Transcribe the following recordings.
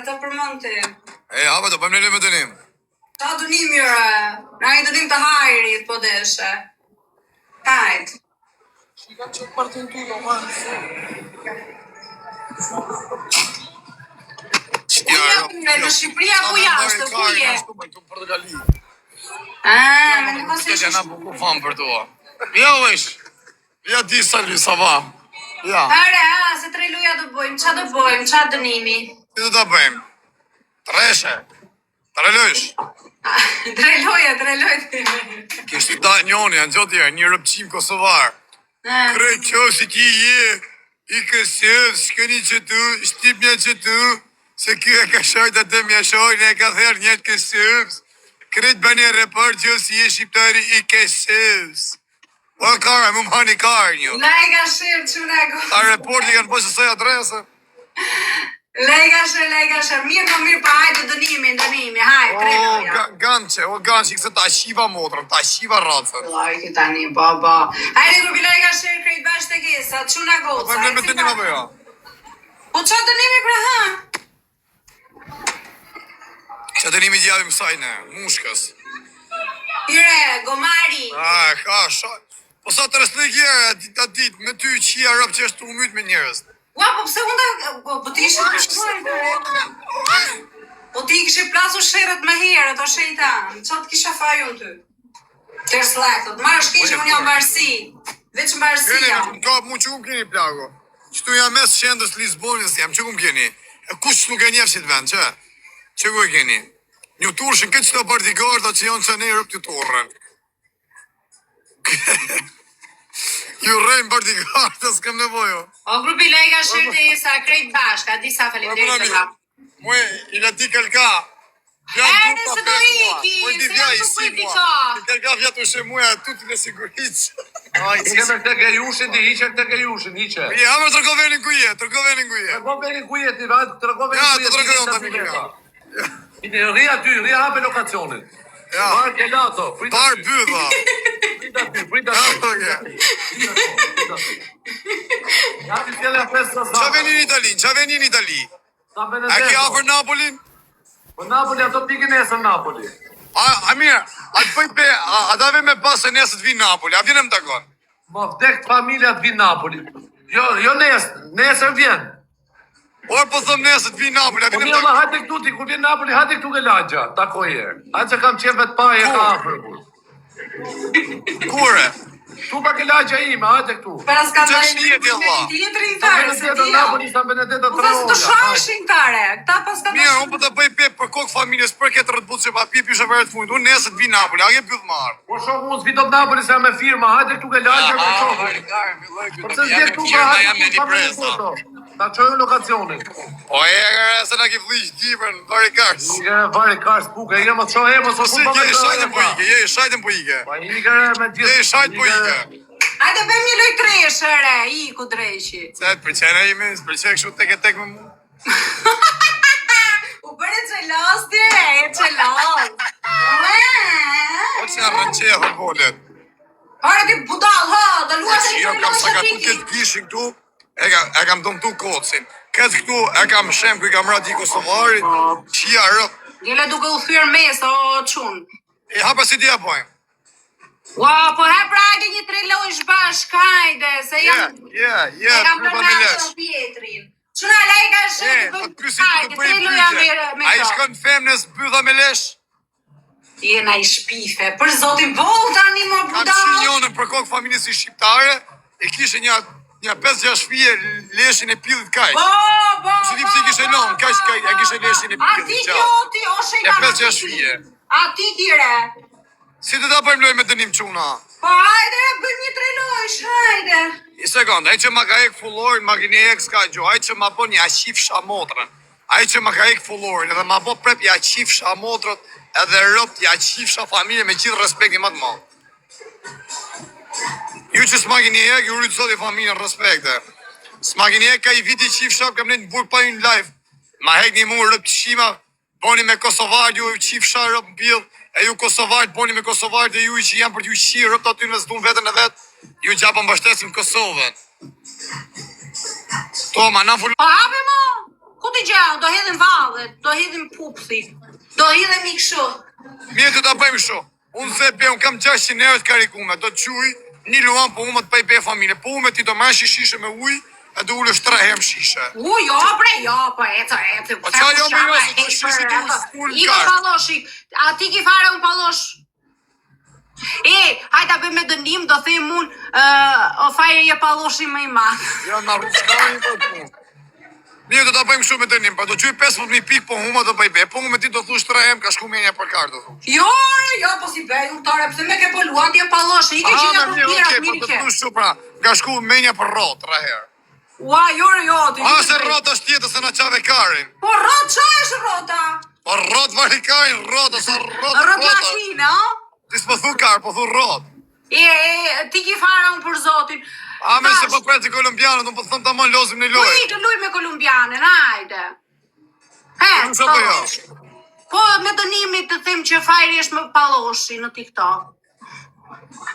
të përmend ti. Hapa do bëjmë në dënim. Ta dënim jure. Na I dënim të hajrit po deshe. Hajt. Shika që partin tu do marrë. Në Shqipëri apo jashtë, ku je? Portogali. Me në pasi Që na buku fam për to. Ja vesh. Ja di sali sa va. Ja. Are, se tre luja do bëjmë, qa do bëjmë, qa dënimi? Ti do ta bëjmë. Treshe. Trelësh. Tre loja. Kishti da njoni, anë gjotë tjerë, një rëpqim kosovar. Krej kjo si ki je, I kësëv, shkëni që tu, shtipnja që tu, se kjo e ka shojt atë mja shojnë, e ka therë njët kësëv. Krejt bëni report që si je shqiptari I kësëv. O kara, më hani karë një. Lega shirë që në go. A reporti kanë po që soj adresë? Lega shirë, mirë pa hajtë dënimi, hajtë, tre loja. Ganqe, këse ta shiva motrën, ta shiva racën. Lajki tani, baba. Hajde grupi lega shirë krejt bashkë të gesa, që në Po goca. përme me dënim apo jo? Po qa dënimi pra ha? Që dënimi gjavim sajne, mushkës. Ire, gomari. Po sa të rëslik jere, atë ditë, me ty qia rëpë që është të umyt me njërës. Ua, po pse unë po ti ishe të shkuar. Po ti kishe plasu sherët me herë, të shejtan. Qa të kisha faju në ty? Tërë slektot, marrë shkishë unë jam barësi. Veç barësi jam. Ka mu që umë keni plago. Qëtu jam mes qendrës Lisbonës jam, që umë keni? E kush nuk e njefë si të vend, që? Që ku e keni? Një turshën këtë që të partigarda që janë që ne rëpë të turën. Ju rejmë partigarda, s'kam nevojo. O grupi lega shirë të isa krejt bashka, disa faleminderit të ka. Mue, I në ti kërka. Se do iki, se jam të pëjti ka. Ti kërka vjetë u shemuja tutin e sigurisë. Keme këtë gejushin, ti hiqe këtë gejushin, hiqe. Ja, me tërgovenin ku je. Tërgovenin ku je, ti vetë, tërgovenin ku je. Ja, të tërgovenin të mikëja. Ri aty, ri hape lokacionin. Parë gelato, Parë bydha. Frita ty. Ja, ti tjele a pesë të Qa veni në Itali? A ki afer Napolin? Po Napoli, ato pikin esër Napoli. A mirë, a të bëjt pe, a da ve me pasë nesë të vinë Napoli, a vjenë më të konë? Më vdekt familja të vinë Napoli. Jo nesër vjen. Orë po thëmë nesë të vinë Napoli, a Po vjenë më mirë, të konë? hajde këtu ti, kur vjen Napoli, hajde këtu ke lagja, takoj e. Hajde që kam qenë vetë paje ka afer. Kure? Tu pa ke lagja ime, hajde këtu. Para s'ka Qa shije ti, Allah? Tjetëri i tare, se ti jo. Napoli, San Benedetto Po thasë të shashin tare, këta pas ka të Mirë, unë po të bëj pep për kokë familjes, për këtë rëtbutë që pa pip ishe vërë të fundë, unë nesë të vinë Napoli, a ke pjëtë marë? Po shokë unë s'vitot Napoli se jam me firma, hajde këtu ke lagja për shokë. Po se s'vjet këtu ka hajde këtu ka me foto. Ta qojnë lokacionin. O se na ke vlish dipën, vari kars. Vari kars puke, je më të shohe, më Po se je shajtën po ike, Pa i kërë me gjithë. Je shajtë po ike. Hajde bëjmë një loj treshe, re, I ku dreqi. Se të përqena ime, së përqenë kështu tek me mu. U bërë qelos ti, re, qelos. O që nga rënqeja dhe bolet. Hore ti budal, ha, dhe luat e Jo, kam sa ka tu këtë kishin këtu, e kam dëmë tu kocin. Këtë këtu e kam shem kë I kam rati Kosovarit, qia rëp. Gjele duke u thyrë mes, o qun. E hapa si ti apojmë. Ua, po he pra hajde një tre lojsh bashk, hajde, se jam... Je, kam përba me përnatë lesh. Pjetrin. Quna lejka shëtë, hajde, tre loja me A I to. shkon femnes bydha me lesh? Jena I shpife, për zotin vol tani më Kam budal. qinjonën për kokë familjes I shqiptare, e kishe një 5-6 fije leshin e pillit kaj. Bo. Së tim si kishe non, kaj e kishe leshin e A ti pillit kjo, ti, o E shejta. 5-6 fije. A ti kire. Si të ta bëjmë loj me dënim quna? Po hajde, bëjmë një tre lojsh, hajde. I sekund, aj që ma ka ek fullorin, ma gini ek s'ka gjo, aj që ma bo një aqif shamotrën, aj që ma ka ek fullorin, edhe ma bo prep një aqif shamotrët, edhe rëpt një aqif sha familje me gjithë respekti ma të malë. Ju që s'ma gini ek, ju rritë sot I familje në respekte. S'ma gini ek, ka I viti qif shap, kam nejtë në burë pa ju në live. Ma hek një mu rëpt shima, boni me Kosovar, ju qif sha rëpt në pjellë, e ju Kosovar, boni me Kosovar, dhe ju I që janë për t'ju qi rëpt aty në zdun vetën e vetë, ju gjapa mbështesim Kosovën. Toma, na full... Po hape mo, ku t'i gjau, do hedhim vallet, do hedhim pupthi, do hedhim i kështu. Mirë do ta bëjmë kështu. Unë se unë kam 600 euro të karikume, do të quj një luan po umë të bëj be familje. Po umë ti do marrësh shishe me ujë, e do ulesh 3 herë shishe. Jo bre, jo, po ecë. Po çfarë jo më jo, se shishe ti unë full Iko palloshi, a ti ki fare unë pallosh? Hajta bëjmë me dëndim, do them unë, o fajre je palloshi më i madh. Ja na rrugani po punë. Mirë do ta bëjmë kështu me dënim, pa do quj 15.000 pikë, po huma do bëj be, po umë ti do thush 3 herë ka shku menja për kartë do thush. Jo, po si bëj unë tare, pse me ke po luan ti e palloshi, ike që ja për tjera, mirë ke. Po thush pra, ka shku menja për rrot 3 herë. Ua, jo, ti. Se rrot është tjetër se na çave karin. Po rrot çfarë është rrota? Po rrot vari karin, rrot ose rrot. Rrot makina, Ti s'po thu kar, po thu rrot. Ti ki fara unë për zotin. Me se po preti kolumbianët, unë po thëm ta më lozim në lojë. Po i të luj me kolumbianën, hajde. Po me dënimin të them që fajri është më palloshi në TikTok.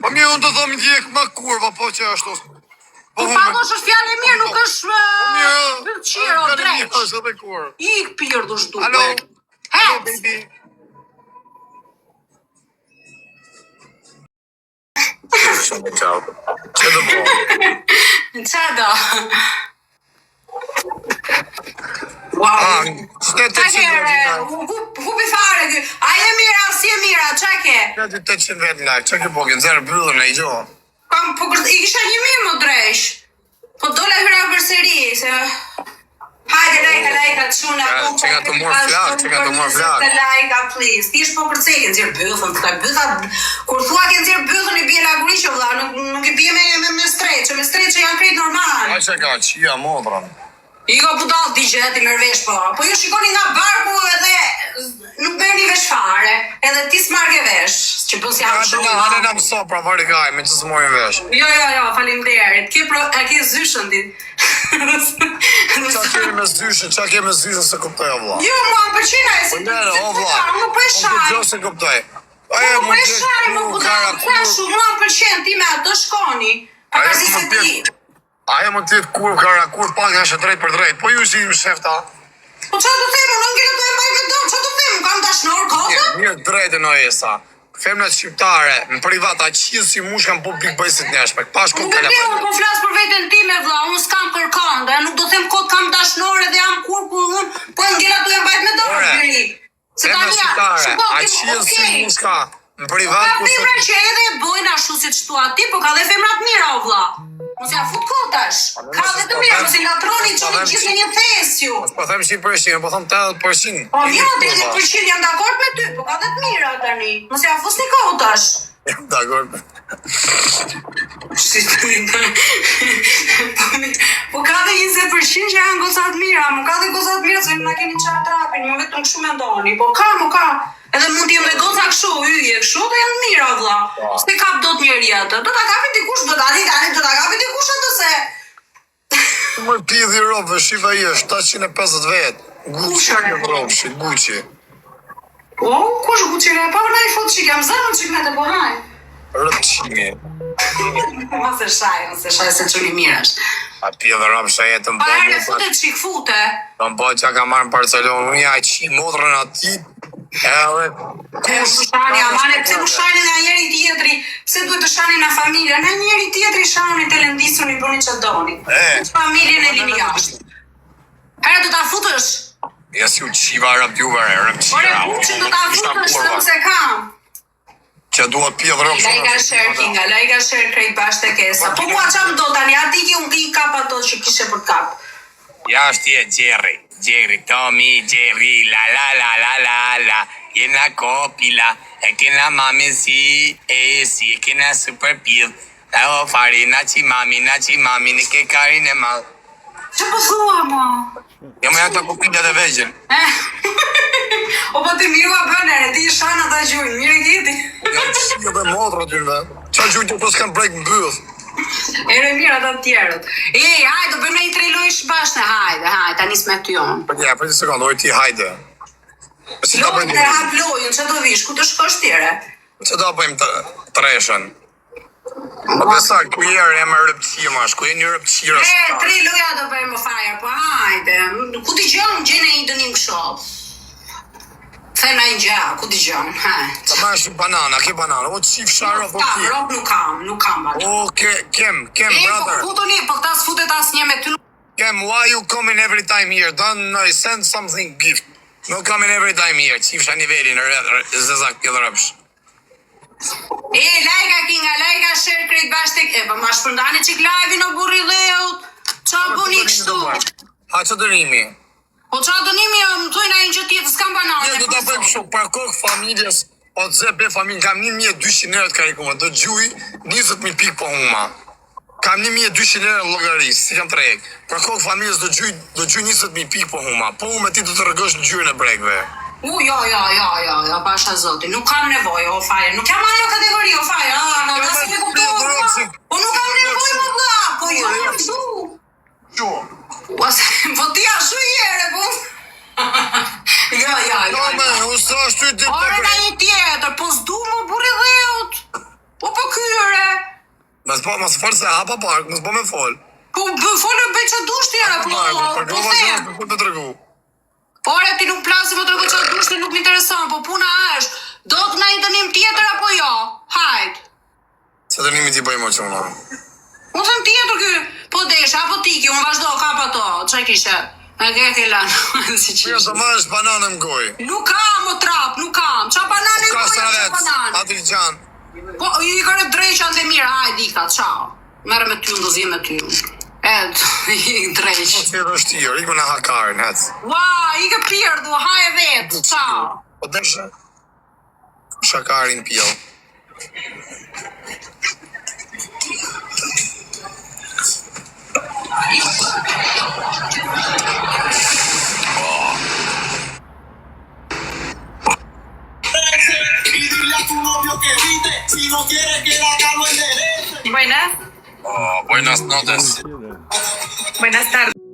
Po mirë unë të thom ndjek më kurva, po që është. Po pallosh është fjallë e mirë, nuk është qiro, dreq. Është edhe kur. Ik pirdu shtu. Alo. Hec. Ciao. Që do bo? Qa do? Qëtë 800 vetë Hupi fare kë. A je mira, si e mira, qa ke? Qëtë 800 vetë live, që ke po kënë zerë bëllën e i gjo? I kisha një mirë më dresh. Po dole hyra për seri, se... Hajde, lajka të shuna. Që ka të morë flak, Të lajka, please. Ti është po për cekë, nëzirë bëthën, të bëthat... Kur thua ke nëzirë bëthën, i bje laguriqë, vla, nuk i bje me streqë, me streqë janë krejt normal. A që ka qia modran. I ka budal t'i gjeti mërvesh, po ju shikoni nga barku edhe nuk bërni vesh fare, edhe ti s'marke vesh, që po s'jam shumë. Hane nga mëso, pra vari gaj, me që s'mojnë vesh. Jo, falimderit, ke zyshën ti. Qa kemi me zyshën se kuptoj, o vla. Jo, mua më përqina e si të o vla, më përshaj. Unë të se kuptoj. Më përshaj, më budal, klashu, mua më përqen ti me atë shkoni. Pa ka si se ti. Ajo më tjetë kur kara, kur pak nga shë drejt për drejt, po ju si ju shefta? Po qa të themë, në ngire të e majke do, qa të themë, kam të shnor kodët? Një drejtë në esa, femnat shqiptare, në privat, a qizë si mush kam po pikë bëjësit neshme, pash këtë kale për. Unë po flasë për vetën ti me vla, unë s'kam kërkon, dhe nuk do them kod kam dashnore dhe jam kur ku unë, po e ngila të e mbajt me do për bëri. Femnat shqiptare, a qizë si mush ka, në privat, ku se... Ka femra që edhe bojnë ashtu si të shtu ati, po ka dhe femrat mira o vla. Mos ja fut kotash. Ka dhe të mira, mos i ngatroni që në gjithë një thesju. Po them 100%, po them 80%. Po mira, 80% jam dakord me ty, po ka dhe të mira tani. Mos ja fus një kotash. Jam dakord. Po ka dhe 20% që janë gozat mira, më ka dhe gozat mira se na keni qartë trapin, më vetëm kështu mendoni. Po ka. Edhe mund t'jem me goza kështu, hyje kështu, dhe janë mira, vla. Se kap do t'njeri atë. Do t'a kapi dikush, do t'a kapi dikush atë se... Më pidhi robë, shiva jesh, 750 vetë. Gucci. O, kush Gucci re? Pa vërna i fotë që kam zërën që këme të pohaj. Rëpqimi. Ma se shaj se që një mirë është. A pidhi robë, shaj e të më pa ere fute qik fute. Të më po që ka marrë në Barcelona, unë ja qi modrën ati. Pse nuk shani nga njeri tjetri, pse duhet të shani nga familja, nga njeri tjetri shani të lëndisuni bëni që doni. Familjen e lini jashtë. Herë do t'a futësh? Ja si u qiva rëpjuve, rëpqira. Ore, që do t'a futësh të se kam. Që duhet pjedhë rëpë. Lajka share krejt bashkë të kesa. Po mua qam do tani, ati ki unë ki kap ato që kishe për kap. Ja është tje Jerry, Tommy, Jerry, la, jena kopila, e kena mami si, e kena super pil, la o fari, naci mami, në ke karin e mal. Që po thua, mo? Jo me janë të kopila dhe vegjën. O po të miru a bënere, ti shana të gjujnë, mire kiti. Ja të si dhe modra ty në dhe, qa gjujnë të s'kan brek në bëth. Ere mirë atë tjerët. Hajde, bëjmë i 3 lojsh bashkë, hajde, ta nisë me ty jonë. Për një sekundë, oj ti hajde. Lojnë e hap lojnë, që do vish, ku të shkosh tjere? Që do bëjmë të reshen? Po besa, ku jerë e më rëpqima, shku e një rëpqira shka. 3 loja do bëjmë më fire, po hajde. Ku t'i gjënë gjene i dënim kësho? Thema i gjë, ku t'i gjënë, Ta ma është banana, ke banana, o qif shara, po ki. Rob nuk kam banana. O, kem, brother. Po të një, po këta s'futet as një me ty. Kem, why you coming every time here? Don't send something gift. No coming every time here, qif shra nivelin, zezak, këtë rëpsh. Lajka share krejt bashkë e, pa ma shpërndani qik live-in o burri dheut. Qa bëni kështu? Ha që dërimi? Po qa dënimi, më thujna i në që tjetë s'kam banane. Ne do të bëjmë shumë, parkok familjes, o të zepe familje, kam 1200 eurot karikuma, do gjuj 20.000 pik po huma. Kam 1200 eurot logaris, si kam trejek. Parkok familjes do gjuj 20.000 pik po huma, po hume ti do të rëgosh në gjyrën e bregve. Jo, pasha zoti, nuk kam nevoj, o fajë, nuk jam ajo kategori, o fajë, po nuk kam nevoj më dha, po jo, Gjo. po ti ashtu jere, po. Jo. Me, u së ashtu i ditë të Ore bregve. na një tjetër, po s'du më burri dheut, po kyre. Mas forë se hapa park, mas po me fol. Po folë bëj që dush tjera, po them. Po të tregu. Ore ti nuk plasi më të rëgë që dush të nuk më intereson, po puna është, do të na i dënim tjetër apo jo? Hajt. Se dënimi ti bëjmë o që më. Unë thëm tjetër kë, po desh, apo tiki, unë vazhdo, kap ato, që kishe? Me ke lanë, si që Jo, të ma është banane më goj. Nuk kam, o trap, nuk kam. Qa banane Ka goj, qa salet, banane? Adrian. Po, i kare drejqa dhe mirë, hajt, dika, qao. Mere me ty, ndozje me ty. I drejq. Po të të shtirë, ikë në hakarën, hec. Ua, i ke pirë, du, haj e vetë, qao. Po deshe? Shakarin pjo. Y dile a tu novio que grite, si no quiere que la calo enderece. Buenas. Buenas noches. Buenas tardes.